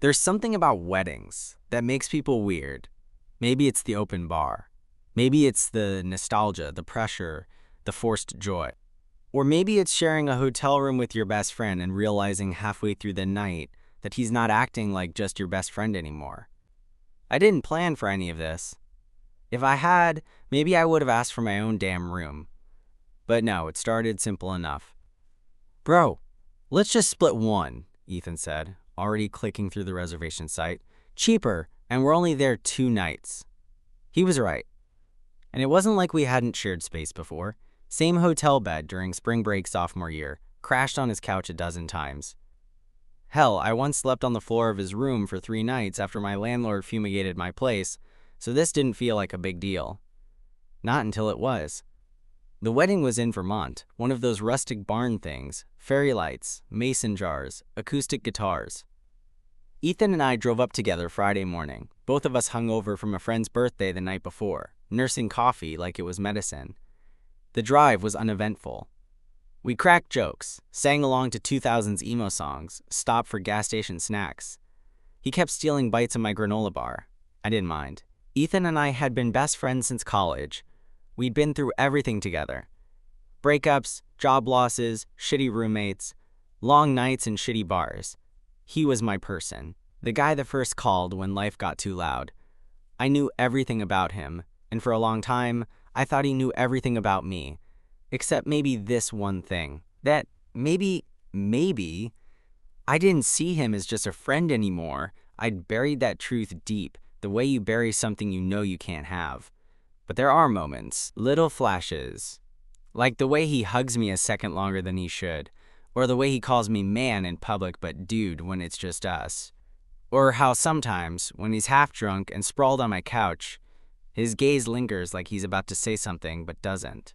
There's something about weddings that makes people weird. Maybe it's the open bar. Maybe it's the nostalgia, the pressure, the forced joy. Or maybe it's sharing a hotel room with your best friend and realizing halfway through the night that he's not acting like just your best friend anymore. I didn't plan for any of this. If I had, maybe I would have asked for my own damn room. But no, it started simple enough. Bro, let's just split one, Ethan said, already clicking through the reservation site. Cheaper, and we're only there 2 nights. He was right. And it wasn't like we hadn't shared space before. Same hotel bed during spring break sophomore year, crashed on his couch a dozen times. Hell, I once slept on the floor of his room for 3 nights after my landlord fumigated my place, so this didn't feel like a big deal. Not until it was. The wedding was in Vermont, one of those rustic barn things, fairy lights, mason jars, acoustic guitars. Ethan and I drove up together Friday morning, both of us hungover from a friend's birthday the night before, nursing coffee like it was medicine. The drive was uneventful. We cracked jokes, sang along to 2000s emo songs, stopped for gas station snacks. He kept stealing bites of my granola bar. I didn't mind. Ethan and I had been best friends since college. We'd been through everything together. Breakups, job losses, shitty roommates, long nights in shitty bars. He was my person, the guy that first called when life got too loud. I knew everything about him, and for a long time, I thought he knew everything about me. Except maybe this one thing. That maybe, I didn't see him as just a friend anymore. I'd buried that truth deep, the way you bury something you know you can't have. But there are moments, little flashes. Like the way he hugs me a second longer than he should. Or the way he calls me man in public but dude when it's just us. Or how sometimes, when he's half drunk and sprawled on my couch, his gaze lingers like he's about to say something but doesn't.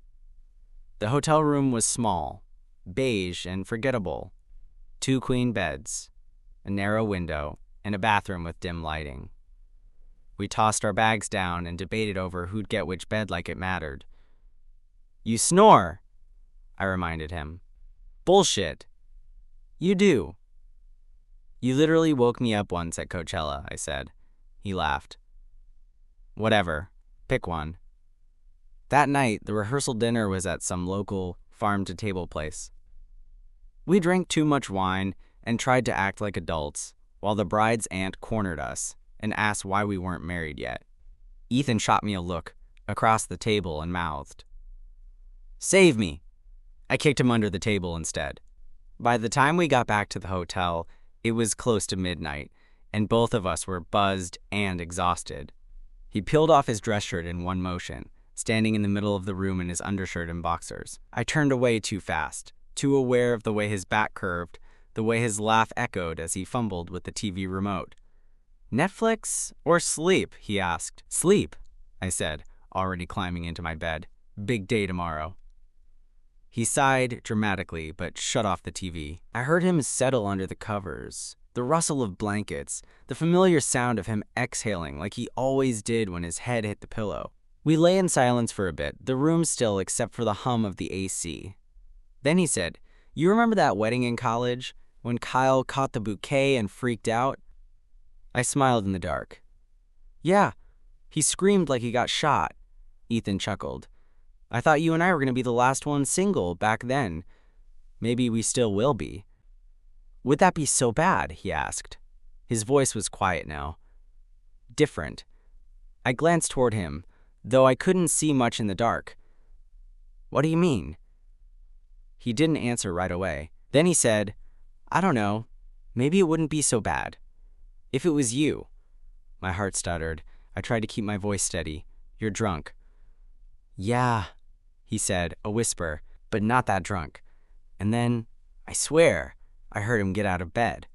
The hotel room was small, beige, and forgettable. 2 queen beds, a narrow window, and a bathroom with dim lighting. We tossed our bags down and debated over who'd get which bed like it mattered. You snore, I reminded him. Bullshit. You do. You literally woke me up once at Coachella, I said. He laughed. Whatever. Pick one. That night, the rehearsal dinner was at some local farm-to-table place. We drank too much wine and tried to act like adults, while the bride's aunt cornered us and asked why we weren't married yet. Ethan shot me a look across the table and mouthed, "Save me!" I kicked him under the table instead. By the time we got back to the hotel, it was close to midnight, and both of us were buzzed and exhausted. He peeled off his dress shirt in one motion, standing in the middle of the room in his undershirt and boxers. I turned away too fast, too aware of the way his back curved, the way his laugh echoed as he fumbled with the TV remote. Netflix or sleep? He asked. Sleep, I said, already climbing into my bed. Big day tomorrow. He sighed dramatically, but shut off the TV. I heard him settle under the covers, the rustle of blankets, the familiar sound of him exhaling like he always did when his head hit the pillow. We lay in silence for a bit, the room still except for the hum of the AC. Then he said, "You remember that wedding in college, when Kyle caught the bouquet and freaked out?" I smiled in the dark. "Yeah, he screamed like he got shot." Ethan chuckled. "I thought you and I were going to be the last ones single back then. Maybe we still will be." "Would that be so bad?" he asked. His voice was quiet now. Different. I glanced toward him, though I couldn't see much in the dark. "What do you mean?" He didn't answer right away. Then he said, "I don't know. Maybe it wouldn't be so bad. If it was you." My heart stuttered. I tried to keep my voice steady. "You're drunk." "Yeah," he said, a whisper, but not that drunk. And then, I swear, I heard him get out of bed.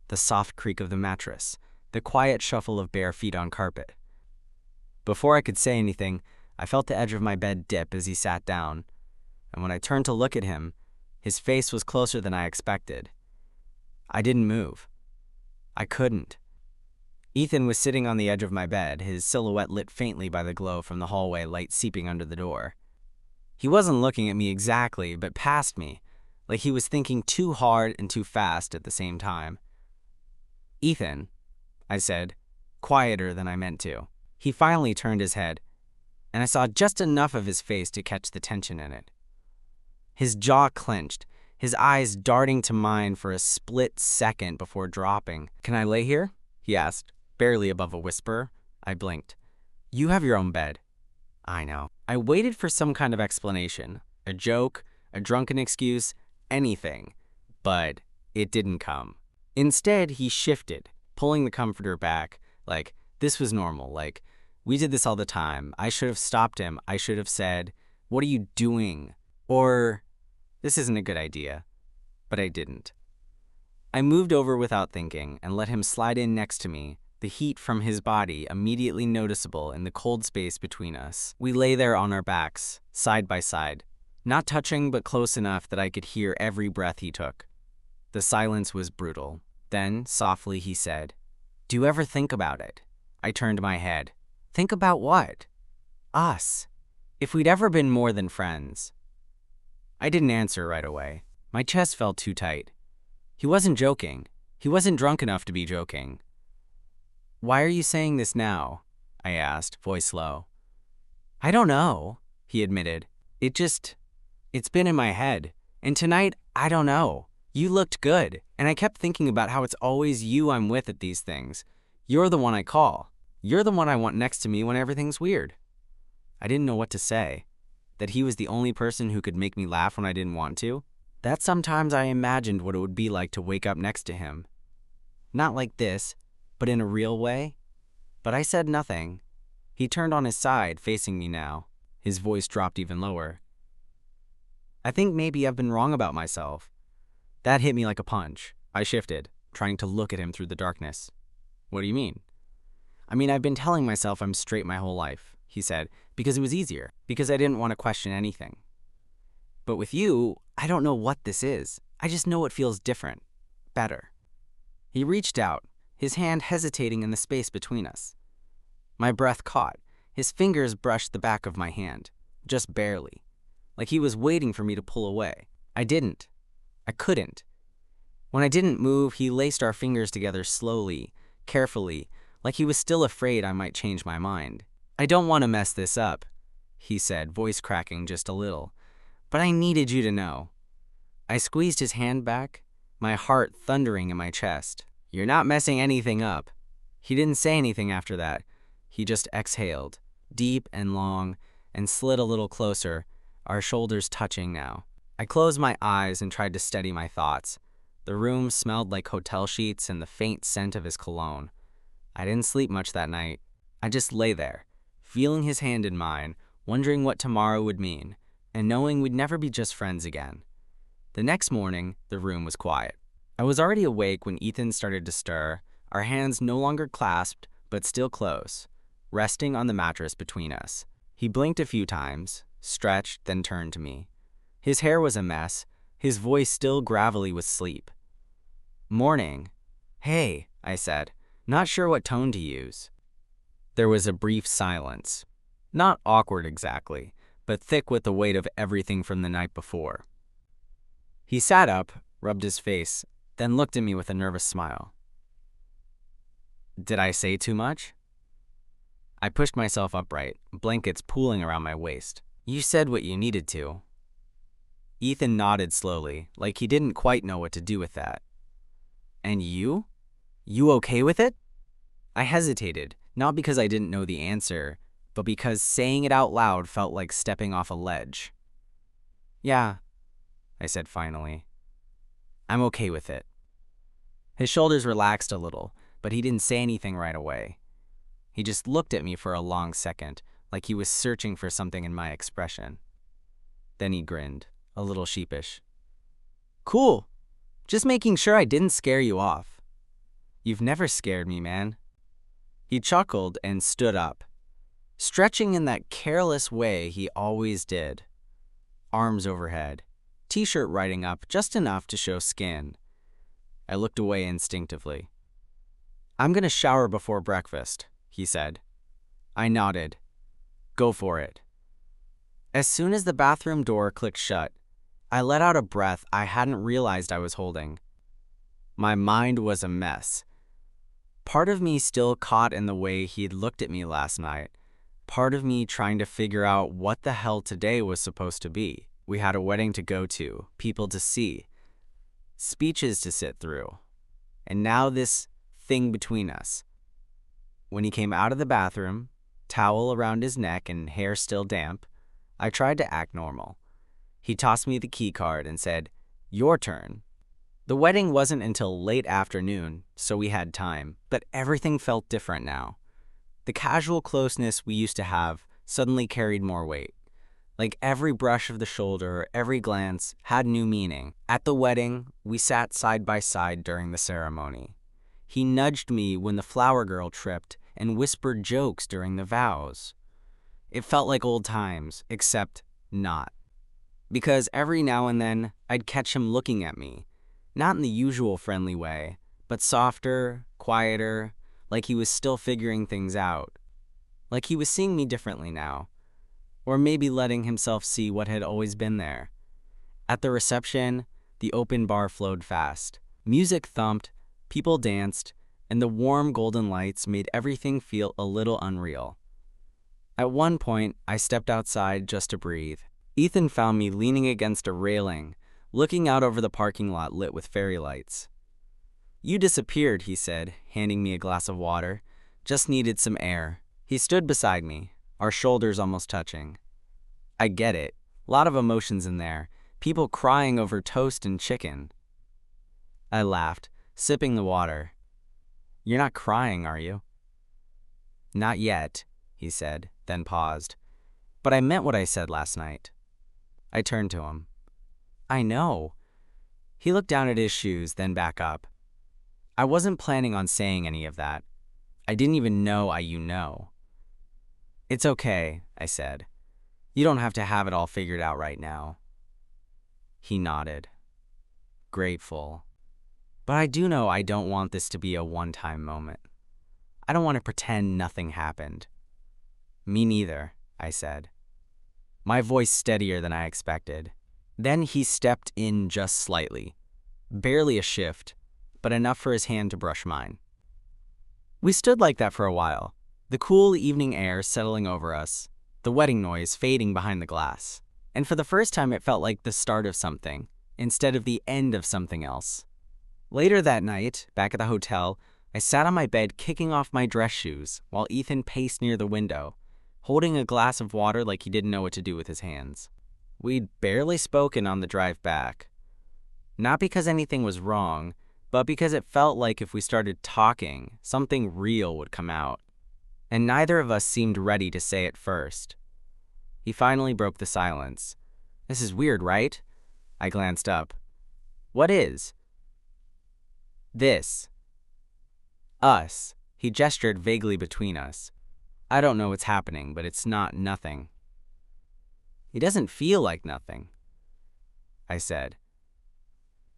The soft creak of the mattress, the quiet shuffle of bare feet on carpet. Before I could say anything, I felt the edge of my bed dip as he sat down. And when I turned to look at him, his face was closer than I expected. I didn't move. I couldn't. Ethan was sitting on the edge of my bed, his silhouette lit faintly by the glow from the hallway light seeping under the door. He wasn't looking at me exactly, but past me, like he was thinking too hard and too fast at the same time. "Ethan," I said, quieter than I meant to. He finally turned his head, and I saw just enough of his face to catch the tension in it. His jaw clenched, his eyes darting to mine for a split second before dropping. "Can I lay here?" he asked, barely above a whisper. I blinked. "You have your own bed." "I know." I waited for some kind of explanation, a joke, a drunken excuse, anything, but it didn't come. Instead, he shifted, pulling the comforter back, like this was normal, like we did this all the time. I should have stopped him. I should have said, "What are you doing?" Or, "This isn't a good idea." But I didn't. I moved over without thinking and let him slide in next to me, the heat from his body immediately noticeable in the cold space between us. We lay there on our backs, side by side, not touching but close enough that I could hear every breath he took. The silence was brutal. Then, softly, he said, "Do you ever think about it?" I turned my head. "Think about what?" "Us. If we'd ever been more than friends." I didn't answer right away. My chest felt too tight. He wasn't joking. He wasn't drunk enough to be joking. "Why are you saying this now?" I asked, voice low. "I don't know," he admitted. It's been in my head. And tonight, I don't know. You looked good, and I kept thinking about how it's always you I'm with at these things. You're the one I call. You're the one I want next to me when everything's weird." I didn't know what to say. That he was the only person who could make me laugh when I didn't want to? That sometimes I imagined what it would be like to wake up next to him. Not like this, but in a real way. But I said nothing. He turned on his side, facing me now. His voice dropped even lower. "I think maybe I've been wrong about myself." That hit me like a punch. I shifted, trying to look at him through the darkness. "What do you mean?" "I mean, I've been telling myself I'm straight my whole life," he said, "because it was easier, because I didn't want to question anything. But with you, I don't know what this is. I just know it feels different. Better." He reached out, his hand hesitating in the space between us. My breath caught. His fingers brushed the back of my hand, just barely, like he was waiting for me to pull away. I didn't. I couldn't. When I didn't move, he laced our fingers together slowly, carefully, like he was still afraid I might change my mind. "I don't want to mess this up," he said, voice cracking just a little, "but I needed you to know." I squeezed his hand back, my heart thundering in my chest. "You're not messing anything up." He didn't say anything after that. He just exhaled, deep and long, and slid a little closer, our shoulders touching now. I closed my eyes and tried to steady my thoughts. The room smelled like hotel sheets and the faint scent of his cologne. I didn't sleep much that night. I just lay there, feeling his hand in mine, wondering what tomorrow would mean, and knowing we'd never be just friends again. The next morning, the room was quiet. I was already awake when Ethan started to stir, our hands no longer clasped, but still close, resting on the mattress between us. He blinked a few times, stretched, then turned to me. His hair was a mess, his voice still gravelly with sleep. "Morning." "Hey," I said, not sure what tone to use. There was a brief silence. Not awkward exactly, but thick with the weight of everything from the night before. He sat up, rubbed his face, then looked at me with a nervous smile. "Did I say too much?" I pushed myself upright, blankets pooling around my waist. "You said what you needed to." Ethan nodded slowly, like he didn't quite know what to do with that. "And you? You okay with it?" I hesitated, not because I didn't know the answer, but because saying it out loud felt like stepping off a ledge. "Yeah," I said finally. "I'm okay with it." His shoulders relaxed a little, but he didn't say anything right away. He just looked at me for a long second, like he was searching for something in my expression. Then he grinned, a little sheepish. "Cool. Just making sure I didn't scare you off." "You've never scared me, man." He chuckled and stood up, stretching in that careless way he always did. Arms overhead, t-shirt riding up just enough to show skin. I looked away instinctively. "I'm gonna shower before breakfast," he said. I nodded. "Go for it." As soon as the bathroom door clicked shut, I let out a breath I hadn't realized I was holding. My mind was a mess, Part of me still caught in the way he'd looked at me last night. Part of me trying to figure out what the hell today was supposed to be. We had a wedding to go to, people to see, speeches to sit through, and now this thing between us. When he came out of the bathroom, towel around his neck and hair still damp, I tried to act normal. He tossed me the key card and said, "Your turn." The wedding wasn't until late afternoon, so we had time, but everything felt different now. The casual closeness we used to have suddenly carried more weight. Like every brush of the shoulder, every glance had new meaning. At the wedding, we sat side by side during the ceremony. He nudged me when the flower girl tripped and whispered jokes during the vows. It felt like old times, except not. Because every now and then, I'd catch him looking at me, not in the usual friendly way, but softer, quieter, like he was still figuring things out. Like he was seeing me differently now. Or maybe letting himself see what had always been there. At the reception, the open bar flowed fast. Music thumped, people danced, and the warm golden lights made everything feel a little unreal. At one point, I stepped outside just to breathe. Ethan found me leaning against a railing, looking out over the parking lot lit with fairy lights. "You disappeared," he said, handing me a glass of water. "Just needed some air." He stood beside me, our shoulders almost touching. I get it. A lot of emotions in there. People crying over toast and chicken. I laughed, sipping the water. "You're not crying, are you?" "Not yet," he said, then paused. "But I meant what I said last night." I turned to him. "I know." He looked down at his shoes, then back up. "I wasn't planning on saying any of that. I didn't even know you know." "It's okay," I said. "You don't have to have it all figured out right now." He nodded. Grateful. "But I do know I don't want this to be a one-time moment. I don't want to pretend nothing happened." "Me neither," I said, my voice steadier than I expected. Then he stepped in just slightly. Barely a shift, but enough for his hand to brush mine. We stood like that for a while, the cool evening air settling over us, the wedding noise fading behind the glass. And for the first time it felt like the start of something, instead of the end of something else. Later that night, back at the hotel, I sat on my bed kicking off my dress shoes while Ethan paced near the window, holding a glass of water like he didn't know what to do with his hands. We'd barely spoken on the drive back. Not because anything was wrong, but because it felt like if we started talking, something real would come out. And neither of us seemed ready to say it first. He finally broke the silence. "This is weird, right?" I glanced up. "What is?" "This. Us." He gestured vaguely between us. "I don't know what's happening, but it's not nothing." "It doesn't feel like nothing," I said.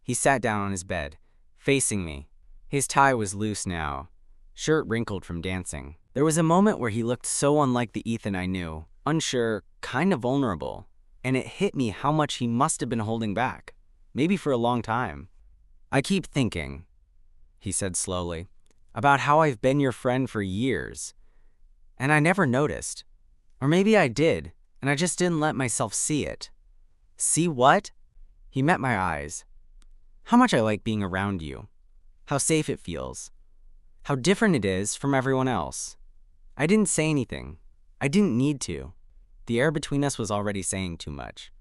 He sat down on his bed, facing me. His tie was loose now, shirt wrinkled from dancing. There was a moment where he looked so unlike the Ethan I knew, unsure, kind of vulnerable, and it hit me how much he must have been holding back, maybe for a long time. "I keep thinking," he said slowly, "about how I've been your friend for years. And I never noticed. Or maybe I did, and I just didn't let myself see it." "See what?" He met my eyes. "How much I like being around you. How safe it feels. How different it is from everyone else." I didn't say anything. I didn't need to. The air between us was already saying too much.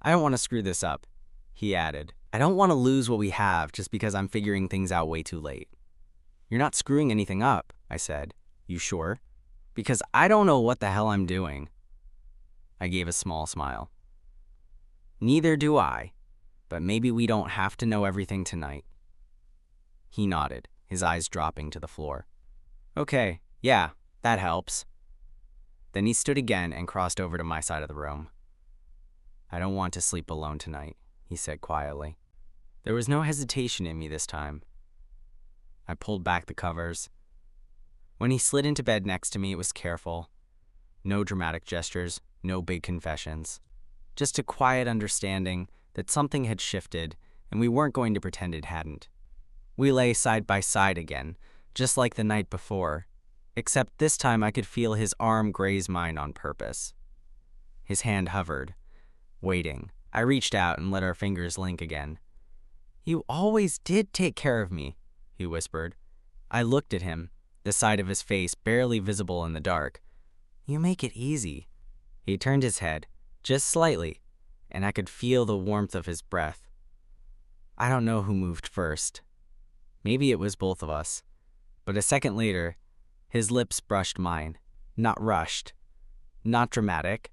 "I don't want to screw this up," he added. "I don't want to lose what we have just because I'm figuring things out way too late." "You're not screwing anything up," I said. "You sure?" "Because I don't know what the hell I'm doing." I gave a small smile. "Neither do I, but maybe we don't have to know everything tonight." He nodded, his eyes dropping to the floor. "Okay, yeah, that helps." Then he stood again and crossed over to my side of the room. "I don't want to sleep alone tonight," he said quietly. There was no hesitation in me this time. I pulled back the covers. When he slid into bed next to me, it was careful. No dramatic gestures, no big confessions. Just a quiet understanding that something had shifted and we weren't going to pretend it hadn't. We lay side by side again, just like the night before, except this time I could feel his arm graze mine on purpose. His hand hovered, waiting. I reached out and let our fingers link again. "You always did take care of me," he whispered. I looked at him, the side of his face barely visible in the dark. "You make it easy." He turned his head, just slightly, and I could feel the warmth of his breath. I don't know who moved first. Maybe it was both of us. But a second later, his lips brushed mine. Not rushed, not dramatic,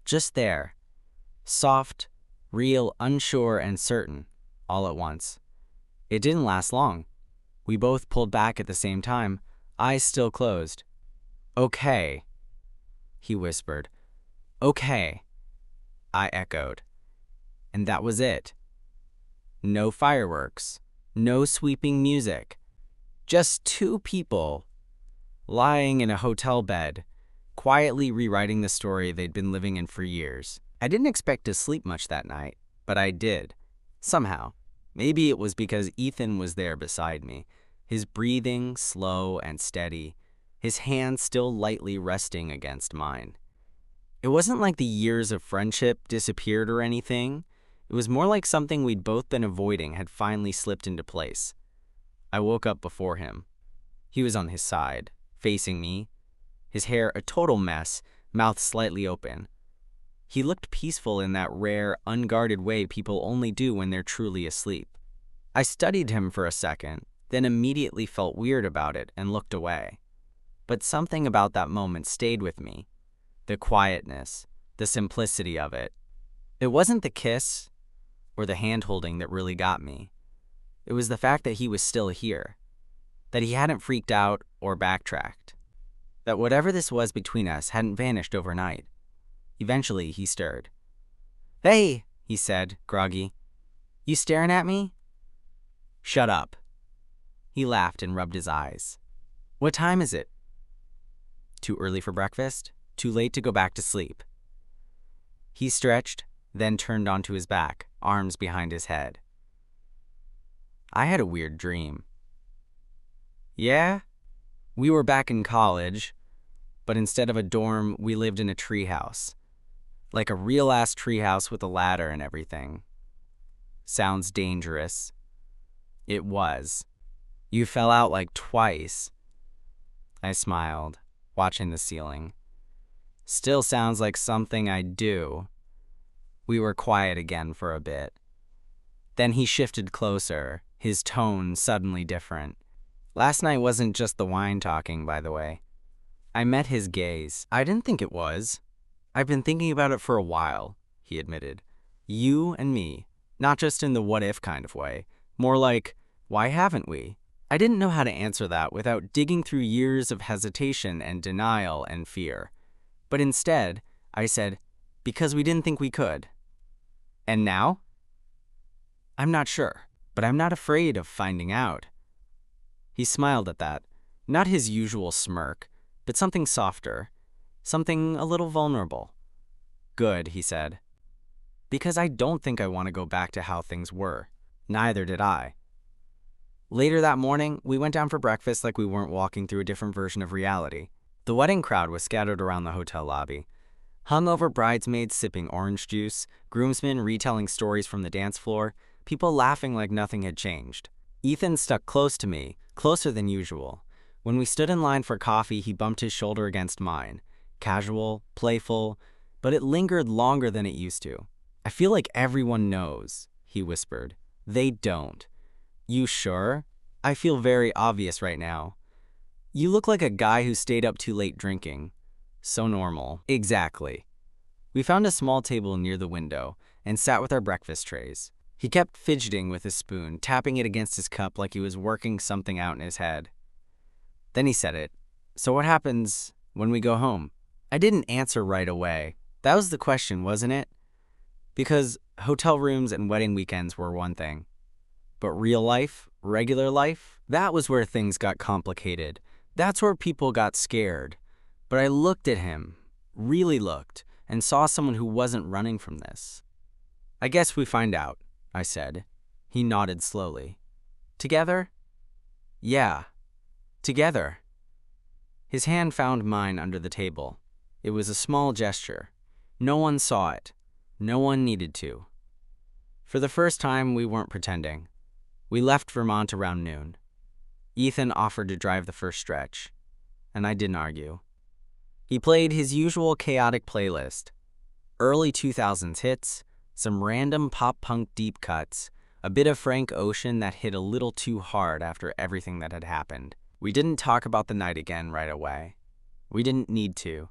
just there. Soft, real, unsure, and certain, all at once. It didn't last long. We both pulled back at the same time, eyes still closed. "Okay," he whispered. "Okay," I echoed. And that was it. No fireworks, no sweeping music. Just two people lying in a hotel bed, quietly rewriting the story they'd been living in for years. I didn't expect to sleep much that night, but I did. Somehow. Maybe it was because Ethan was there beside me, his breathing slow and steady, his hand still lightly resting against mine. It wasn't like the years of friendship disappeared or anything. It was more like something we'd both been avoiding had finally slipped into place. I woke up before him. He was on his side, facing me, his hair a total mess, mouth slightly open. He looked peaceful in that rare, unguarded way people only do when they're truly asleep. I studied him for a second, then immediately felt weird about it and looked away. But something about that moment stayed with me. The quietness, the simplicity of it. It wasn't the kiss or the hand-holding that really got me. It was the fact that he was still here, that he hadn't freaked out or backtracked, that whatever this was between us hadn't vanished overnight. Eventually, he stirred. "Hey," he said, groggy. "You staring at me?" "Shut up." He laughed and rubbed his eyes. "What time is it?" "Too early for breakfast? Too late to go back to sleep." He stretched, then turned onto his back, arms behind his head. I had a weird dream. "Yeah?" We were back in college, but instead of a dorm, we lived in a treehouse. Like a real-ass treehouse with a ladder and everything. Sounds dangerous. It was. You fell out like twice. I smiled, watching the ceiling. Still sounds like something I'd do. We were quiet again for a bit. Then he shifted closer, his tone suddenly different. Last night wasn't just the wine talking, by the way. I met his gaze. I didn't think it was. I've been thinking about it for a while, he admitted. You and me. Not just in the what-if kind of way. More like, why haven't we? I didn't know how to answer that without digging through years of hesitation and denial and fear. But instead, I said, because we didn't think we could. And now? I'm not sure, but I'm not afraid of finding out. He smiled at that, not his usual smirk, but something softer, something a little vulnerable. Good, he said. Because I don't think I want to go back to how things were. Neither did I. Later that morning, we went down for breakfast like we weren't walking through a different version of reality. The wedding crowd was scattered around the hotel lobby. Hungover bridesmaids sipping orange juice, groomsmen retelling stories from the dance floor, people laughing like nothing had changed. Ethan stuck close to me, closer than usual. When we stood in line for coffee, he bumped his shoulder against mine. Casual, playful, but it lingered longer than it used to. I feel like everyone knows, he whispered. They don't. You sure? I feel very obvious right now. You look like a guy who stayed up too late drinking. So normal. Exactly. We found a small table near the window and sat with our breakfast trays. He kept fidgeting with his spoon, tapping it against his cup like he was working something out in his head. Then he said it. So what happens when we go home? I didn't answer right away. That was the question, wasn't it? Because hotel rooms and wedding weekends were one thing. But real life, regular life, that was where things got complicated. That's where people got scared. But I looked at him, really looked, and saw someone who wasn't running from this. I guess we find out, I said. He nodded slowly. Together? Yeah, Together. His hand found mine under the table. It was a small gesture. No one saw it. No one needed to. For the first time, we weren't pretending. We left Vermont around noon. Ethan offered to drive the first stretch, and I didn't argue. He played his usual chaotic playlist. Early 2000s hits, some random pop-punk deep cuts, a bit of Frank Ocean that hit a little too hard after everything that had happened. We didn't talk about the night again right away. We didn't need to.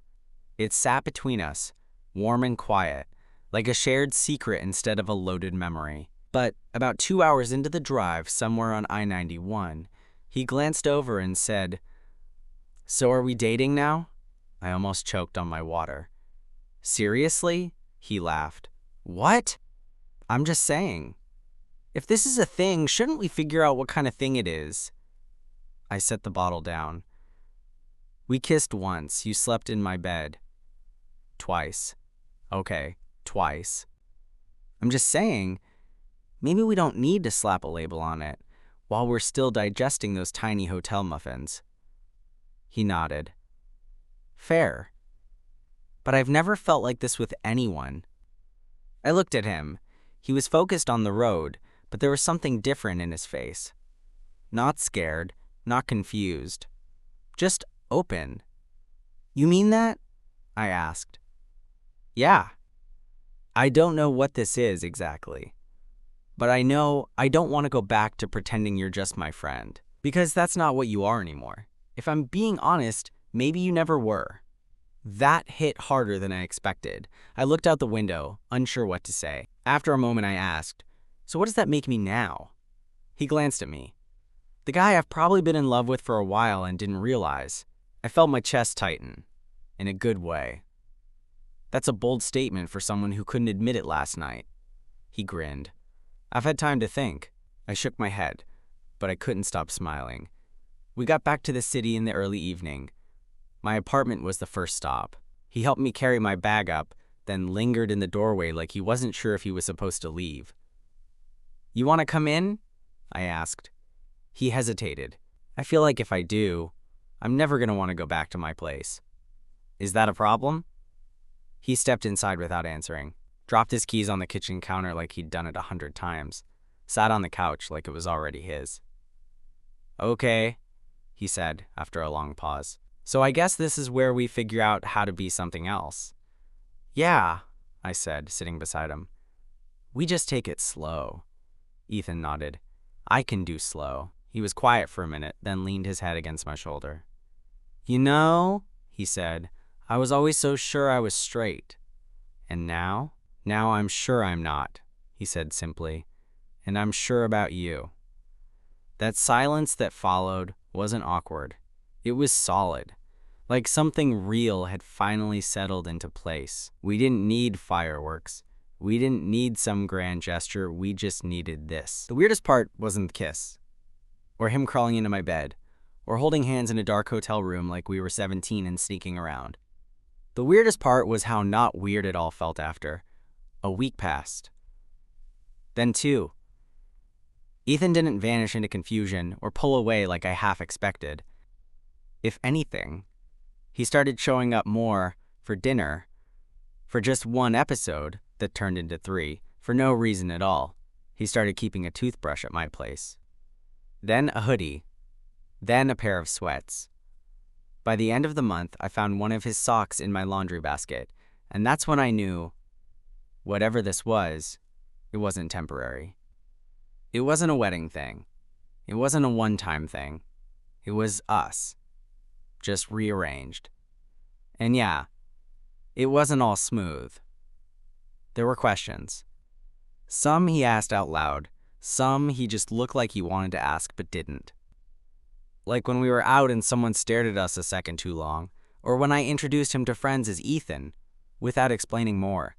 It sat between us, warm and quiet, like a shared secret instead of a loaded memory. But about 2 hours into the drive, somewhere on I-91, he glanced over and said, "So are we dating now?" I almost choked on my water. "Seriously?" He laughed. "What?" "I'm just saying. If this is a thing, shouldn't we figure out what kind of thing it is?" I set the bottle down. "We kissed once. You slept in my bed. Twice." "Okay, twice." "I'm just saying, maybe we don't need to slap a label on it while we're still digesting those tiny hotel muffins." He nodded. "Fair. But I've never felt like this with anyone." I looked at him. He was focused on the road, but there was something different in his face. Not scared, not confused. Just open. "You mean that?" I asked. "Yeah. I don't know what this is exactly. But I know I don't want to go back to pretending you're just my friend. Because that's not what you are anymore. If I'm being honest, maybe you never were." That hit harder than I expected. I looked out the window, unsure what to say. After a moment I asked, "So what does that make me now?" He glanced at me. "The guy I've probably been in love with for a while and didn't realize." I felt my chest tighten. In a good way. "That's a bold statement for someone who couldn't admit it last night." He grinned. "I've had time to think." I shook my head, but I couldn't stop smiling. We got back to the city in the early evening. My apartment was the first stop. He helped me carry my bag up, then lingered in the doorway like he wasn't sure if he was supposed to leave. "You want to come in?" I asked. He hesitated. "I feel like if I do, I'm never going to want to go back to my place." "Is that a problem?" He stepped inside without answering, dropped his keys on the kitchen counter like he'd done it 100 times, sat on the couch like it was already his. "Okay," he said after a long pause. "So I guess this is where we figure out how to be something else." "Yeah," I said, sitting beside him. "We just take it slow." Ethan nodded. "I can do slow." He was quiet for a minute, then leaned his head against my shoulder. "You know," he said, "I was always so sure I was straight. And now? Now I'm sure I'm not," he said simply. "And I'm sure about you." That silence that followed wasn't awkward. It was solid. Like something real had finally settled into place. We didn't need fireworks. We didn't need some grand gesture. We just needed this. The weirdest part wasn't the kiss, or him crawling into my bed, or holding hands in a dark hotel room like we were 17 and sneaking around. The weirdest part was how not weird it all felt after. A week passed. Then 2. Ethan didn't vanish into confusion or pull away like I half expected. If anything, he started showing up more for dinner, for just 1 episode that turned into 3, for no reason at all. He started keeping a toothbrush at my place. Then a hoodie. Then a pair of sweats. By the end of the month, I found one of his socks in my laundry basket, and that's when I knew, whatever this was, it wasn't temporary. It wasn't a wedding thing. It wasn't a one-time thing. It was us. Just rearranged. And yeah, it wasn't all smooth. There were questions. Some he asked out loud. Some he just looked like he wanted to ask but didn't. Like when we were out and someone stared at us a second too long, or when I introduced him to friends as Ethan, without explaining more.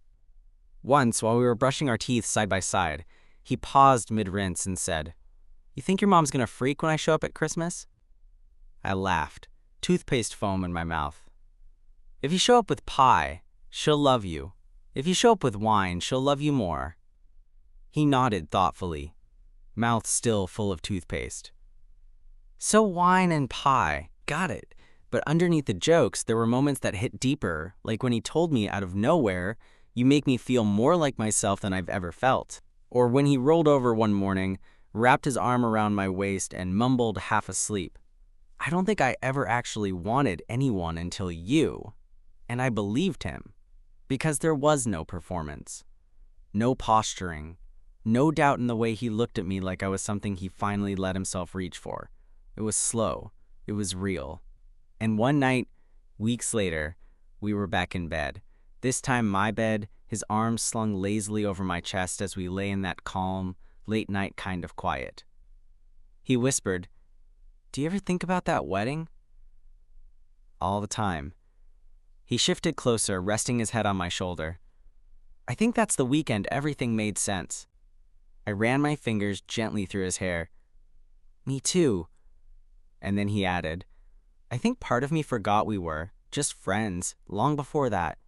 Once, while we were brushing our teeth side by side, he paused mid-rinse and said, "You think your mom's gonna freak when I show up at Christmas?" I laughed, toothpaste foam in my mouth. "If you show up with pie, she'll love you. If you show up with wine, she'll love you more." He nodded thoughtfully, mouth still full of toothpaste. So wine and pie, got it. But underneath the jokes, there were moments that hit deeper, like when he told me out of nowhere, "You make me feel more like myself than I've ever felt." Or when he rolled over one morning, wrapped his arm around my waist, and mumbled half asleep, "I don't think I ever actually wanted anyone until you." And I believed him, because there was no performance, no posturing, no doubt in the way he looked at me like I was something he finally let himself reach for. It was slow. It was real. And one night, weeks later, we were back in bed. This time my bed, his arms slung lazily over my chest as we lay in that calm, late-night kind of quiet. He whispered, "Do you ever think about that wedding?" "All the time." He shifted closer, resting his head on my shoulder. "I think that's the weekend everything made sense." I ran my fingers gently through his hair. "Me too." And then he added, "I think part of me forgot we were just friends long before that."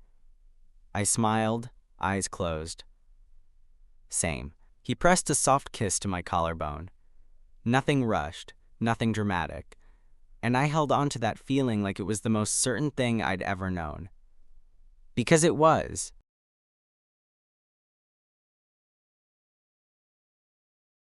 I smiled, eyes closed. Same. He pressed a soft kiss to my collarbone. Nothing rushed, nothing dramatic. And I held on to that feeling like it was the most certain thing I'd ever known. Because it was.